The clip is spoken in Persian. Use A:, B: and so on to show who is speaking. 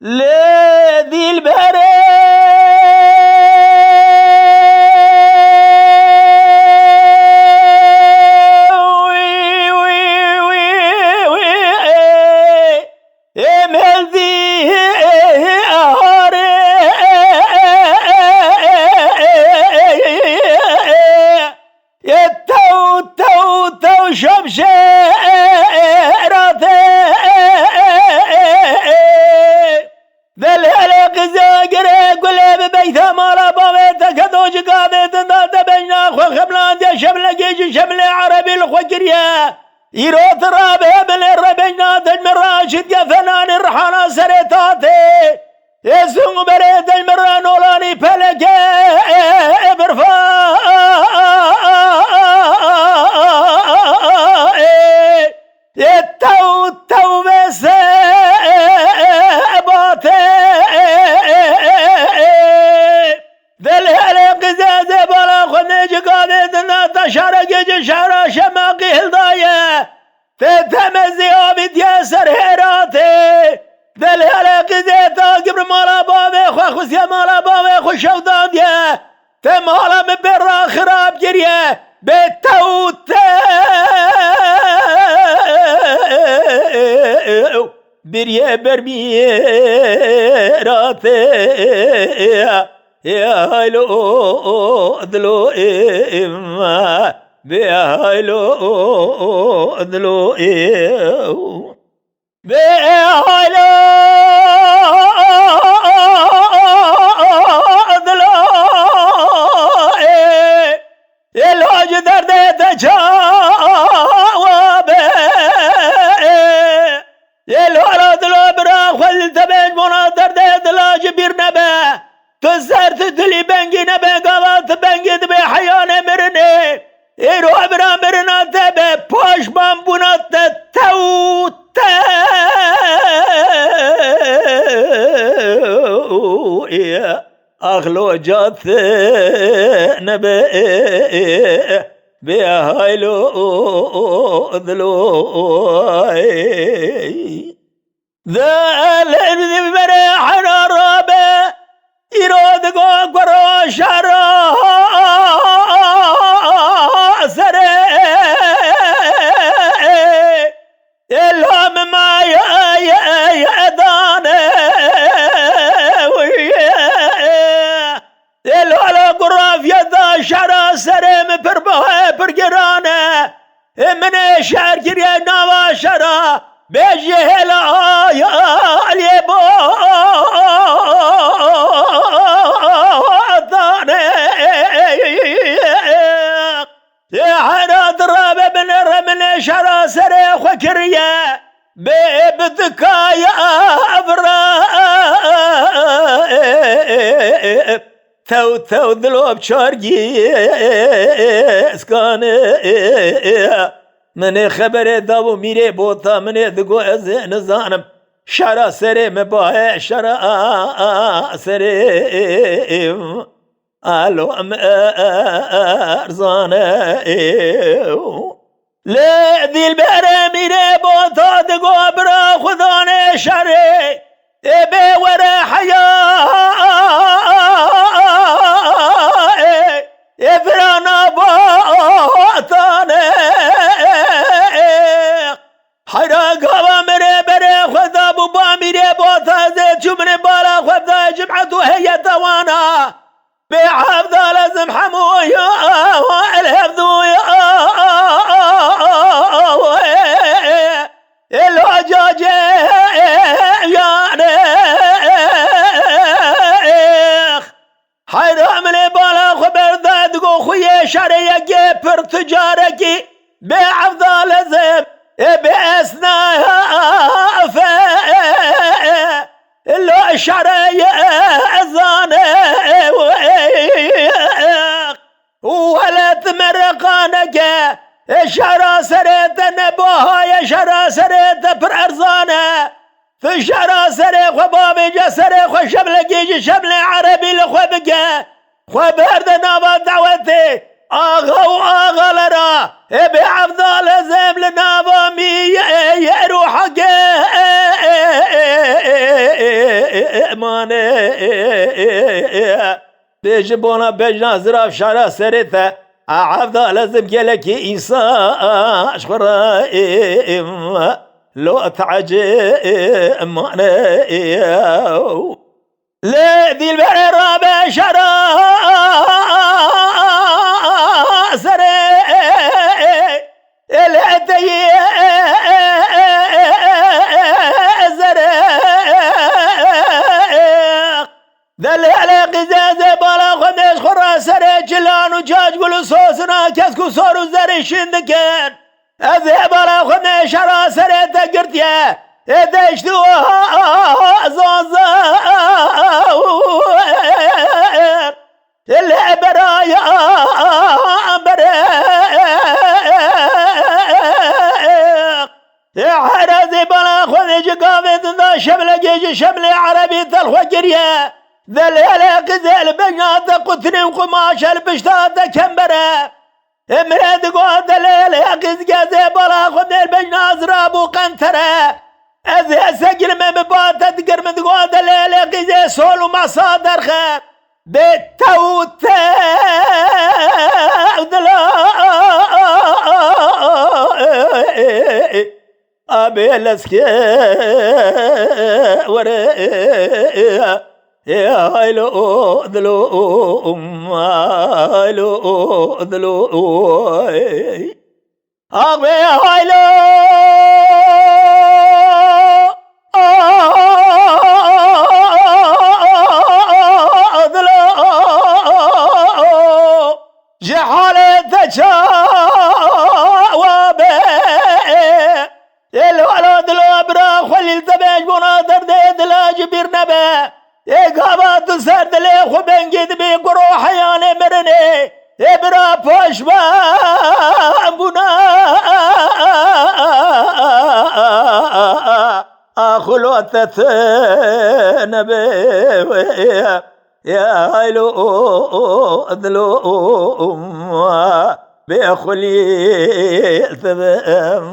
A: لذي البري شمل عربي الخجرية يروت رابه من الربينات المراشد يفنان الرحانة سريتاتي يسوم بريد المران ولاني فلك برفا يتو تو بس باتي ذل هلق زازي بلا خنج قادت شارك شارع شماقي هلضايا تتمزي عبد ياسر هيراتي ذل هلق زيتا قبر مالا بابي خوخوس يا مالا بابي خوش شودان يا تمالا من برا خراب جريا بالتوت بريا برميراتي يا هلو ذلو إما بيا هلو ذلو بيا هلو ذلو الهاج درد تجاوب الهلا ذلو برا خلت بين منا درد ذلاج بيرنبه تزرت دلي بنجي نبغالات بنجي دبي حيانا مرني إيرو أبرا مرنا دبي باش بامبونات توت أغلو جات نبي بهايلو ذلو ذل بريح رابه إيراد قرا شرا سري الهم ما يدانه الهلا قرا في يدا شرا سري مبربه برجرانه من شعر كريا نوا شرا بيجي هلا يا بو من شرا سريخ وكريا بذكايا أبرا ثو ذلوب شارجي اسكان من خبر دابو ميري بوتا من دقو ازين زانم شرا سري مباهي شرا سري ألو أرزانه لذي البرامي بوتا دقو برا خذاني شري ابي ورا حياة افرانا بوتاني حراق هوا مري بري خذا بوبا مري بوتا زي جمري بالا خذا جمعة وهي دوانا بحفظ لازم حمويا والحفظويا الهجاج يعني حرام لي بالا خبر دادقو خويا شريا جيبر تجاركي بحفظ لازم بأسناها اللو شريا زانه ولا تمرقانك شرا سريت نبوها يا شرا سريت برأرزانه في شرا سريت وبابي جا سريت وشبل جيجي شبل عربي لخوبك خبر دنابا دعوتي آغا لرا بعبد الزم لنا ضمي يروحك ماني بيجبونا بيجنا زراف شارع سريثة عبد الزم كلك إنسان أشخر لو تعجب ماني لا ذي البحر الرابع شرا سري الهدي زرق ذل قزاز بالا خميس خرا سري جلان وجاج قلو صوصنا كسكو صورو زري شندكن أذهب بالا خميس شرا سري تقرتيا دشتوها زوزا اللي برايا بريق حرزي بلا خذ جقافت ذا شمل جيش شمل عربي تلخ وجريا ذا الهلق ذا البجنات قتني وقماش البشتات كمبرة امرد قوة الهلق ذا بلا خذ البجنات رابو قنترة أذي سجل من بباطة تقر من قوة الهلق ذا سولو مصادر خير بالتوتة أبي لسكي وري يا هايلو ذلو هايلو ذلو أبي هايلو جحالة تشاوبه الولد الابرا خليل تباج بناظر ديد لا جبير نبا اقابات سرد لي خبن جد بي قروح يعني مرني ابرا بوشبا بنا اخلوتت نبي يا هايلو ذلو بأخلي ثبام